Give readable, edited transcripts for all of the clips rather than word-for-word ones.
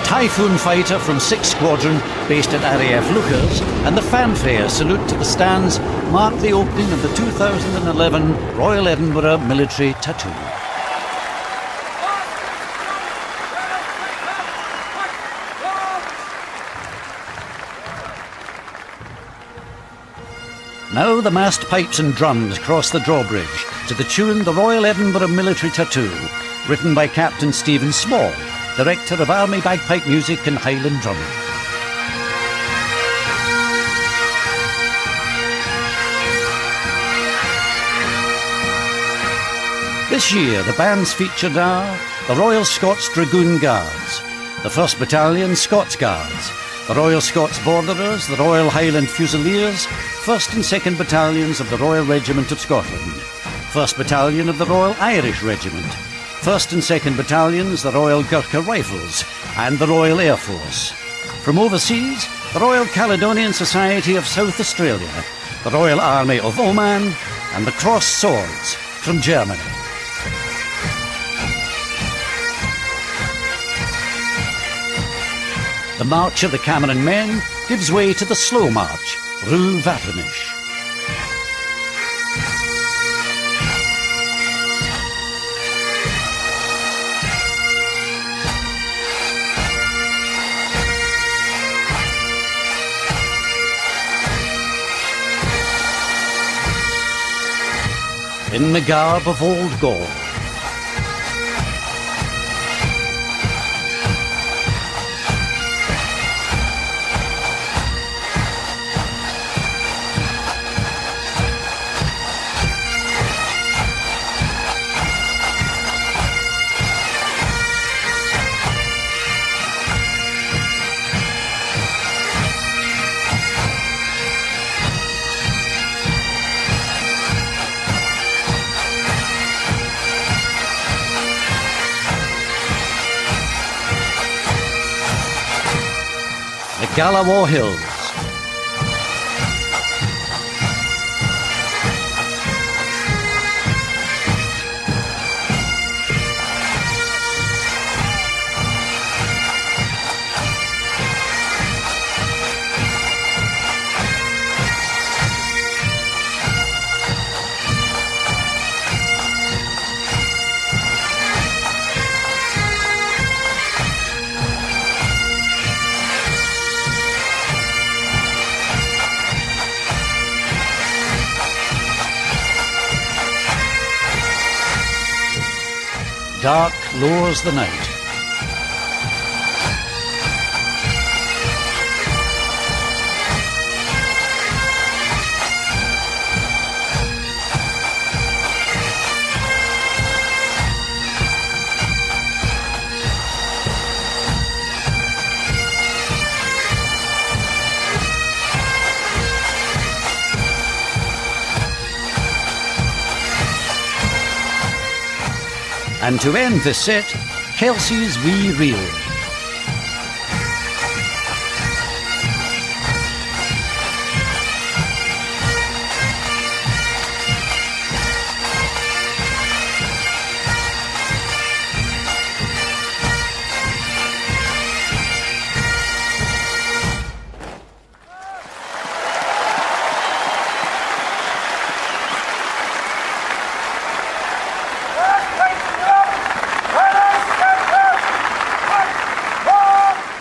Typhoon fighter from 6th Squadron based at RAF Lookers and the fanfare salute to the stands mark the opening of the 2011 Royal Edinburgh Military Tattoo. Now the massed pipes and drums cross the drawbridge to the tune The Royal Edinburgh Military Tattoo, written by Captain Stephen Small, Director of Army Bagpipe Music and Highland Drumming. This year the bands featured are the Royal Scots Dragoon Guards, the 1st Battalion Scots Guards, the Royal Scots Borderers, the Royal Highland Fusiliers, 1st and 2nd Battalions of the Royal Regiment of Scotland, 1st Battalion of the Royal Irish Regiment, 1st and 2nd Battalions, the Royal Gurkha Rifles, and the Royal Air Force. From overseas, the Royal Caledonian Society of South Australia, the Royal Army of Oman, and the Cross Swords from Germany. The March of the Cameron Men gives way to the slow march, Rue Vaternish. In the garb of old Gaul. Galloway Hills. Dark lowers the night. And to end this set, Kelsey's Wee Reel.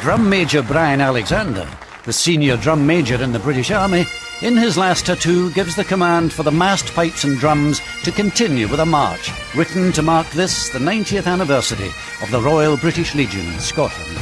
Drum Major Brian Alexander, the senior drum major in the British Army, in his last tattoo gives the command for the massed pipes and drums to continue with a march, written to mark this, the 90th anniversary of the Royal British Legion in Scotland.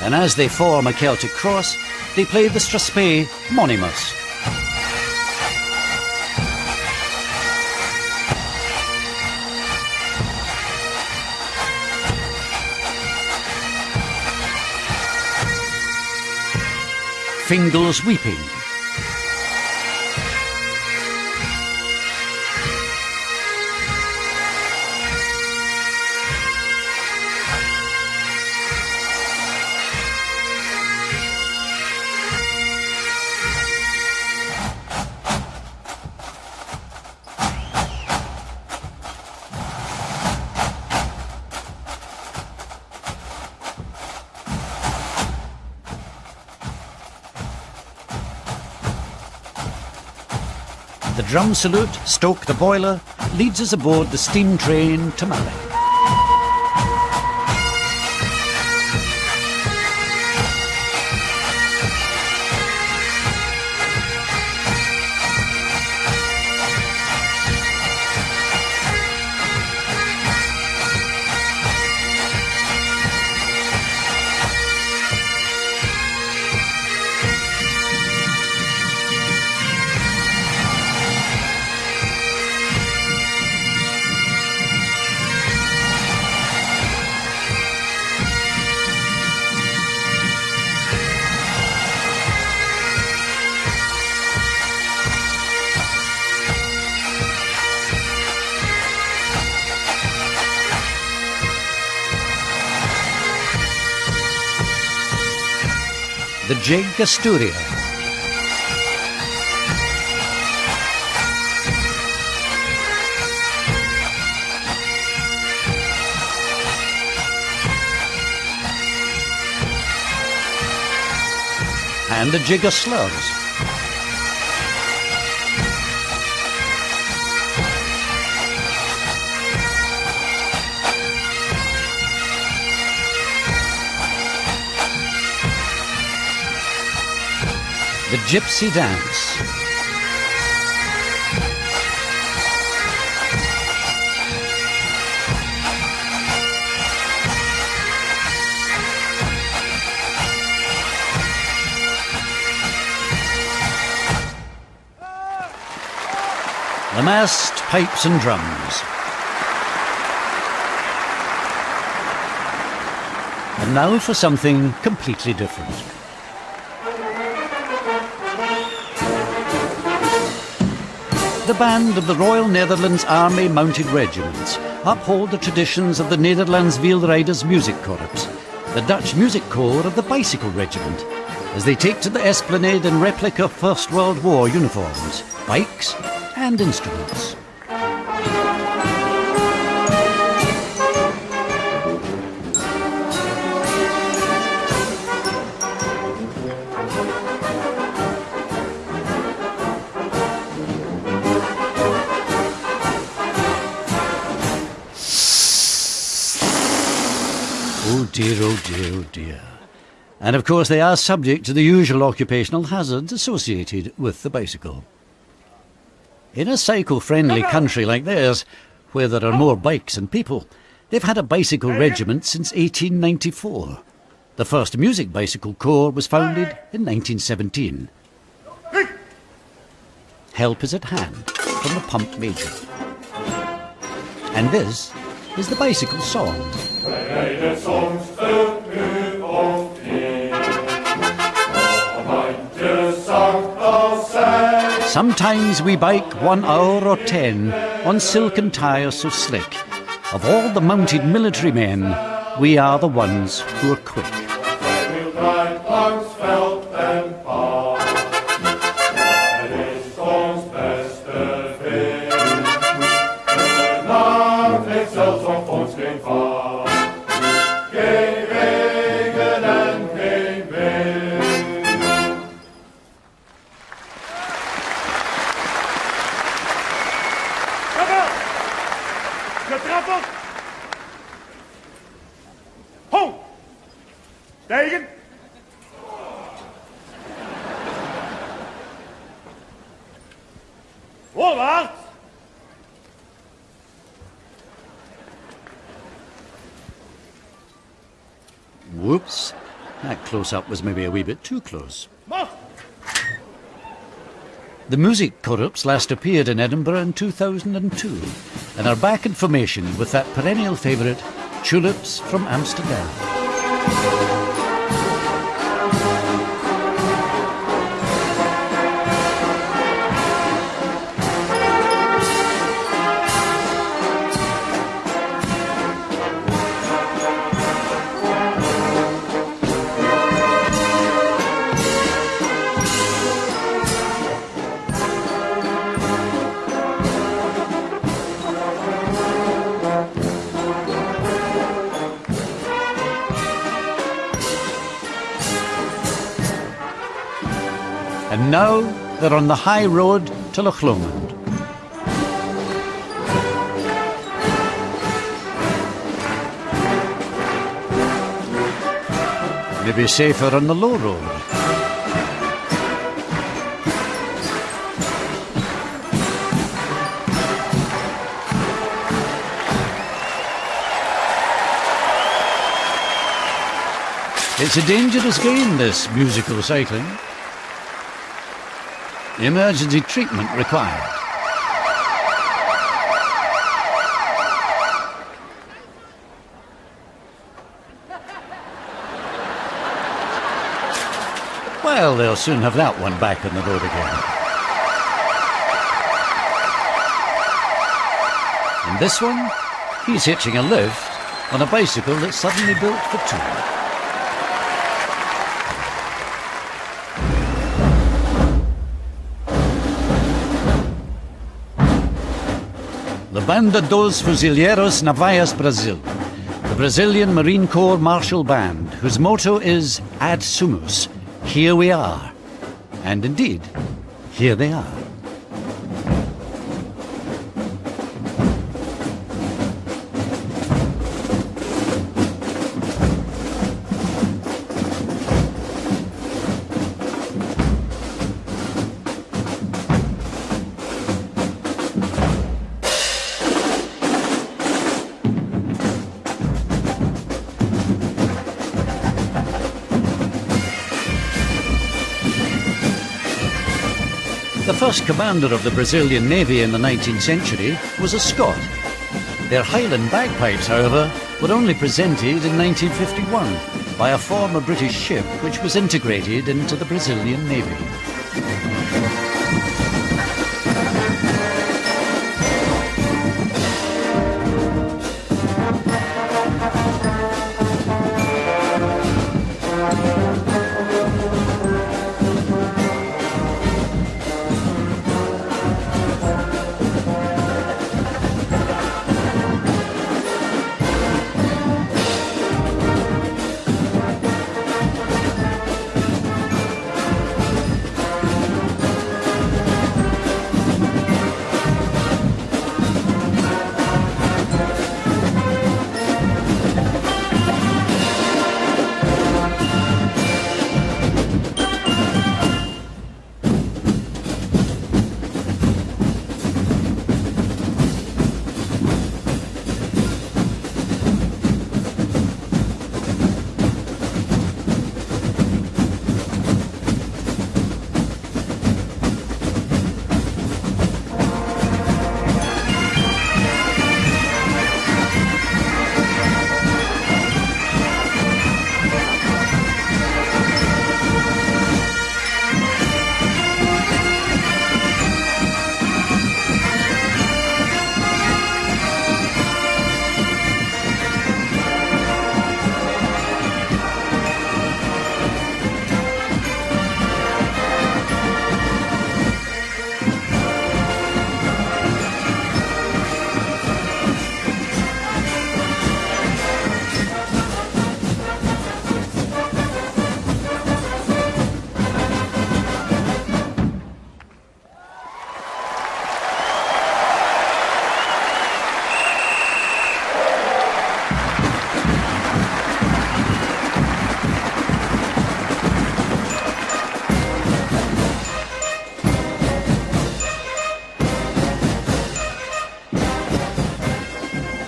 And as they form a Celtic cross, they play the Strathspey Monimus. Fingal's Weeping. The drum salute, stoke the boiler, leads us aboard the steam train to Malling. The Jig Asturia. And the Jig of Slugs. The Gypsy Dance. The massed pipes and drums. And now for something completely different. The band of the Royal Netherlands Army Mounted Regiments uphold the traditions of the Netherlands Wheelriders Music Corps, the Dutch music corps of the Bicycle Regiment, as they take to the Esplanade in replica First World War uniforms, bikes and instruments. Oh dear, oh dear, oh dear. And of course they are subject to the usual occupational hazards associated with the bicycle. In a cycle-friendly country like theirs, where there are more bikes than people, they've had a bicycle regiment since 1894. The first music bicycle corps was founded in 1917. Help is at hand from the pump major. And this is the bicycle song. Sometimes we bike 1 hour or 10 on silken tires so slick. Of all the mounted military men, we are the ones who are quick. Ho! Tegen! Voorwaarts! Whoops. That close-up was maybe a wee bit too close. Must! The Music Corps last appeared in Edinburgh in 2002 and are back in formation with that perennial favourite, Tulips from Amsterdam. And now, they're on the high road to Loch Lomond. Maybe safer on the low road. It's a dangerous game, this musical cycling. Emergency treatment required. Well, they'll soon have that one back on the road again. And this one, he's hitching a lift on a bicycle that's suddenly built for two. The Banda dos Fuzileiros Navais Brazil, the Brazilian Marine Corps Martial Band, whose motto is Ad Sumus, here we are. And indeed, here they are. The first commander of the Brazilian Navy in the 19th century was a Scot. Their Highland bagpipes, however, were only presented in 1951 by a former British ship which was integrated into the Brazilian Navy.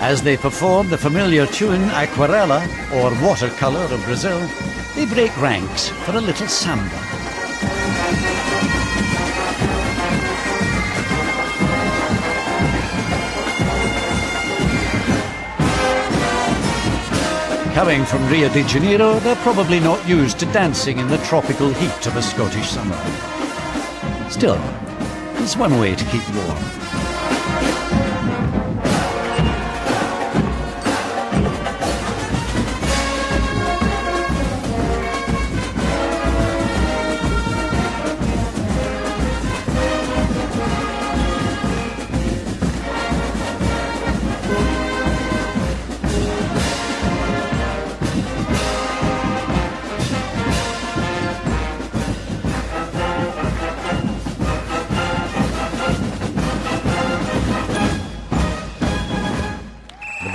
As they perform the familiar tune Aquarela, or Watercolour of Brazil, they break ranks for a little samba. Coming from Rio de Janeiro, they're probably not used to dancing in the tropical heat of a Scottish summer. Still, it's one way to keep warm.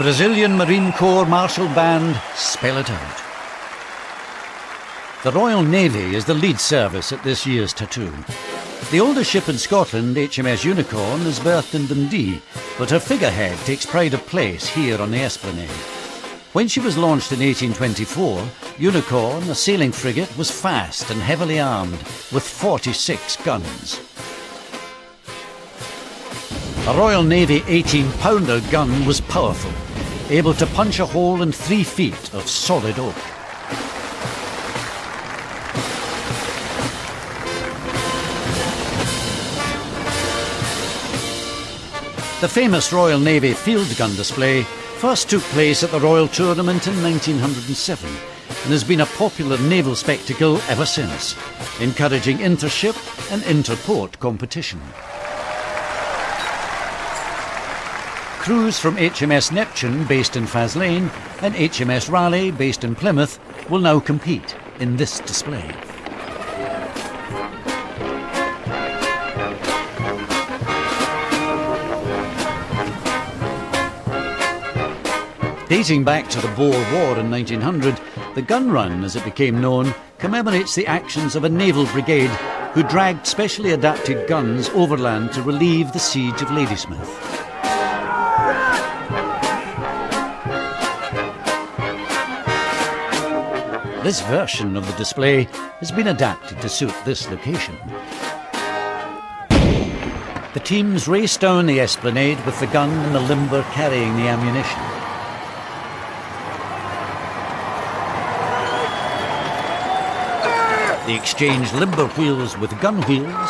Brazilian Marine Corps Martial Band spell it out. The Royal Navy is the lead service at this year's tattoo. The oldest ship in Scotland, HMS Unicorn, is berthed in Dundee, but her figurehead takes pride of place here on the Esplanade. When she was launched in 1824, Unicorn, a sailing frigate, was fast and heavily armed with 46 guns. A Royal Navy 18-pounder gun was powerful, able to punch a hole in 3 feet of solid oak. The famous Royal Navy field gun display first took place at the Royal Tournament in 1907 and has been a popular naval spectacle ever since, encouraging intership and interport competition. Crews from HMS Neptune, based in Faslane, and HMS Raleigh, based in Plymouth, will now compete in this display. Dating back to the Boer War in 1900, the Gun Run, as it became known, commemorates the actions of a naval brigade who dragged specially adapted guns overland to relieve the siege of Ladysmith. This version of the display has been adapted to suit this location. The teams race down the Esplanade with the gun and the limber carrying the ammunition. They exchange limber wheels with gun wheels.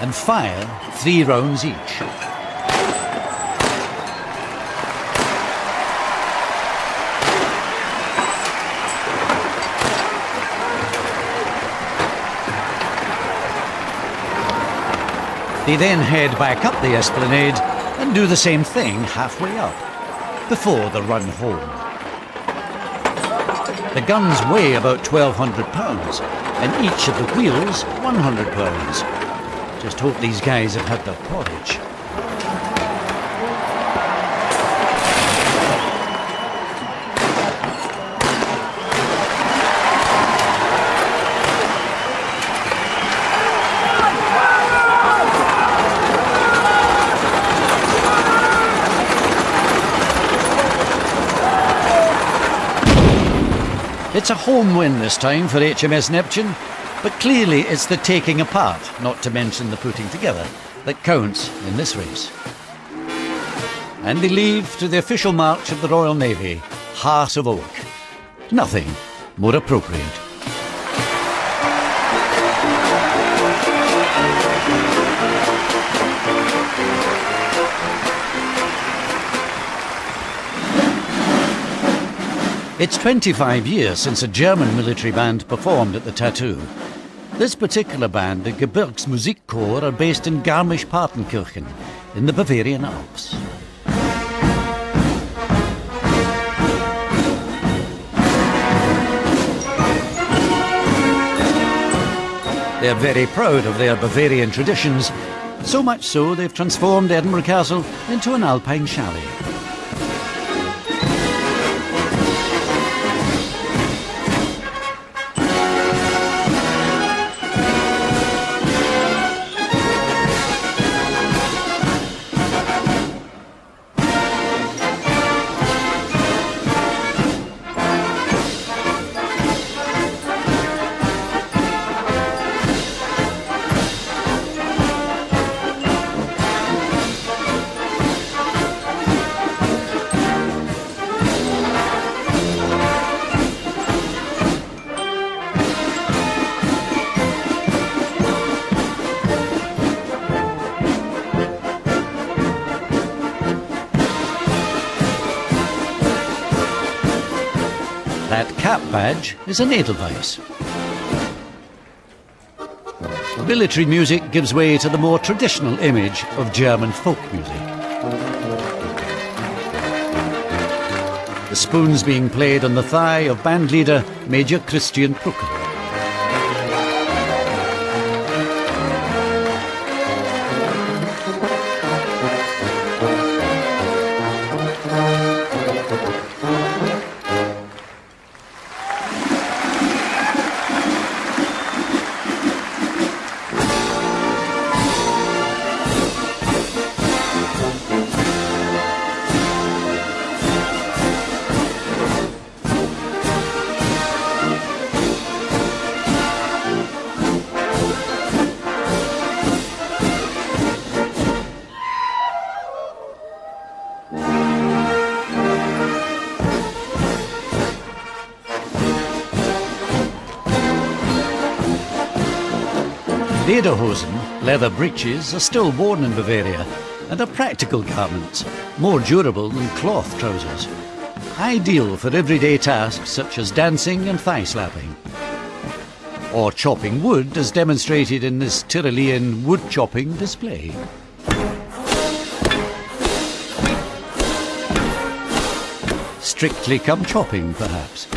And fire 3 rounds each. They then head back up the Esplanade and do the same thing halfway up, before the run home. The guns weigh about 1,200 pounds, and each of the wheels 100 pounds. Just hope these guys have had their porridge. It's a home win this time for HMS Neptune, but clearly it's the taking apart, not to mention the putting together, that counts in this race. And they leave to the official march of the Royal Navy, Heart of Oak. Nothing more appropriate. It's 25 years since a German military band performed at the Tattoo. This particular band, the Gebirgsmusikchor, are based in Garmisch-Partenkirchen in the Bavarian Alps. They're very proud of their Bavarian traditions, so much so they've transformed Edinburgh Castle into an alpine chalet. That cap badge is an Edelweiss. Military music gives way to the more traditional image of German folk music. the spoons being played on the thigh of bandleader Major Christian Brooker. Lederhosen, leather breeches, are still worn in Bavaria and are practical garments, more durable than cloth trousers. Ideal for everyday tasks such as dancing and thigh slapping. Or chopping wood, as demonstrated in this Tyrolean wood chopping display. Strictly come chopping, perhaps.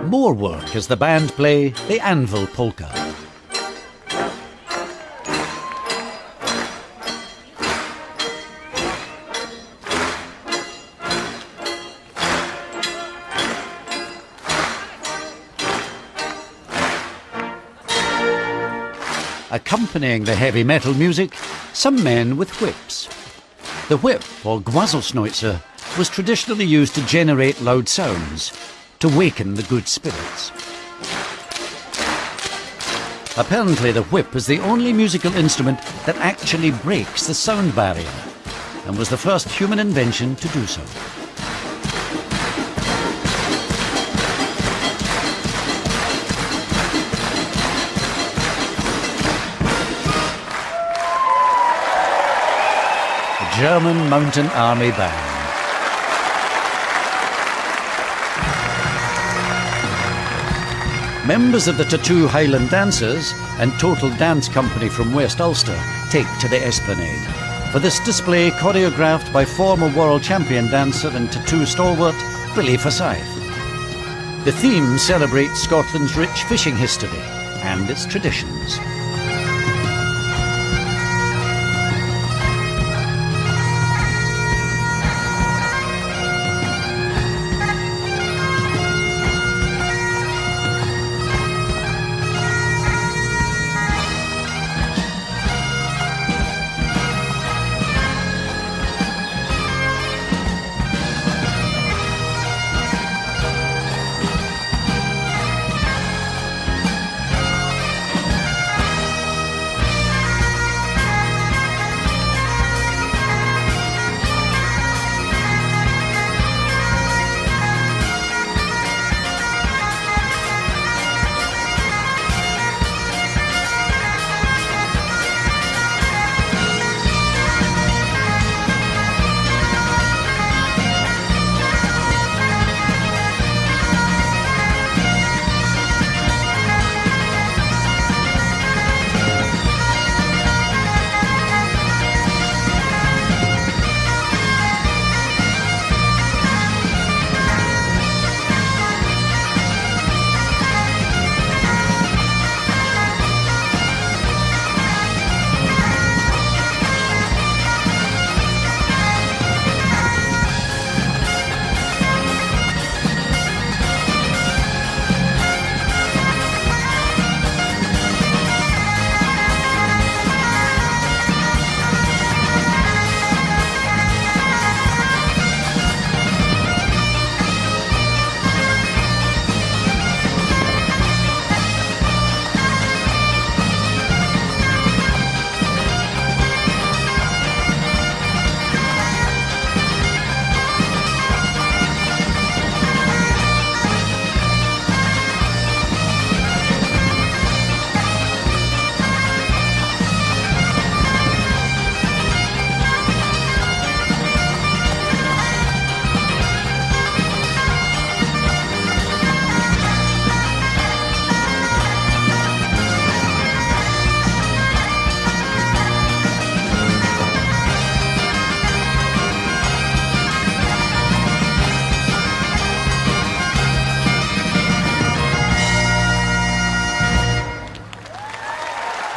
More work as the band play the Anvil Polka. Accompanying the heavy metal music, some men with whips. The whip, or Gwazelschneuzer, was traditionally used to generate loud sounds, to waken the good spirits. Apparently the whip is the only musical instrument that actually breaks the sound barrier, and was the first human invention to do so. The German Mountain Army Band. Members of the Tattoo Highland Dancers and Total Dance Company from West Ulster take to the Esplanade for this display choreographed by former world champion dancer and tattoo stalwart Billy Forsyth. The theme celebrates Scotland's rich fishing history and its traditions.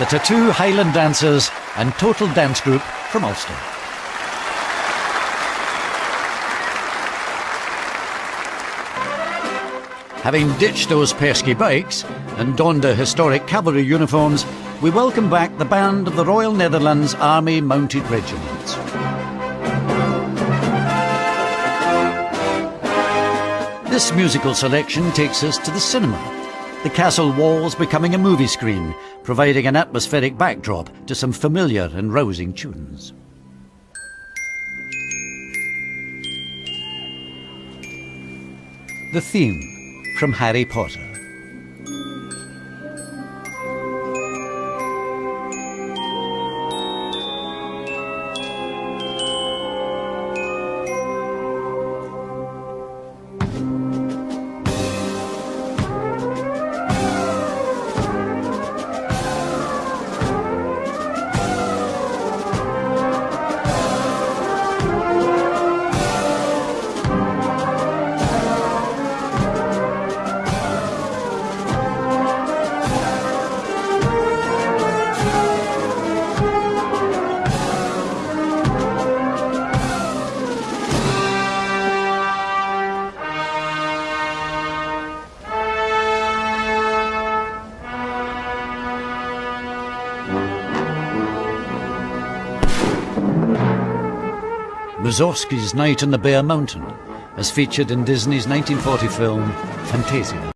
the Tattoo Highland Dancers and Total Dance Group from Ulster. Having ditched those pesky bikes and donned their historic cavalry uniforms, we welcome back the band of the Royal Netherlands Army Mounted Regiments. This musical selection takes us to the cinema, the castle walls becoming a movie screen, providing an atmospheric backdrop to some familiar and rousing tunes. The theme from Harry Potter. Mussorgsky's Night on the Bare Mountain, as featured in Disney's 1940 film Fantasia.